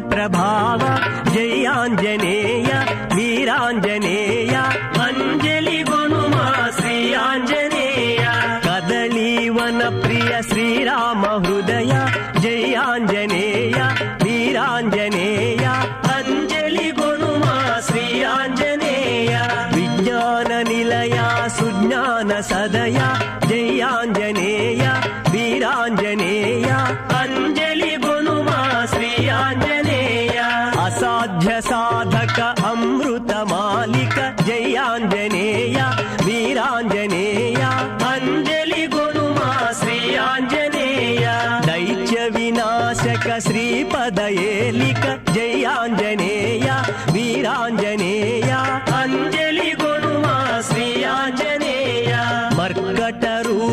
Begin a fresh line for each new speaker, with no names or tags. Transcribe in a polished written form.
प्रभाव जय आंजनेय वीरांजनेय अंजलि गुनुमा श्री आंजनेय कदलीवन प्रिय श्रीराम हृदय जय आंजनेय वीरांजनेय अंजलि गुनुमा श्री आंजनेय विज्ञान निलय सुज्ञान सदय जय आंजनेय वीरांजनेय अंजलि गुनुमा श्री आंजनेय असाध्य साधक अमृत मालिक जय आंजनेय वीरांजनेय अंजलि गुनुमा श्री आंजनेय दैत्य विनाशक श्रीपद एलिक जय आंजनेय वीरांजनेय अंजलि गुनुमा श्री आंजनेय मर्कट रूप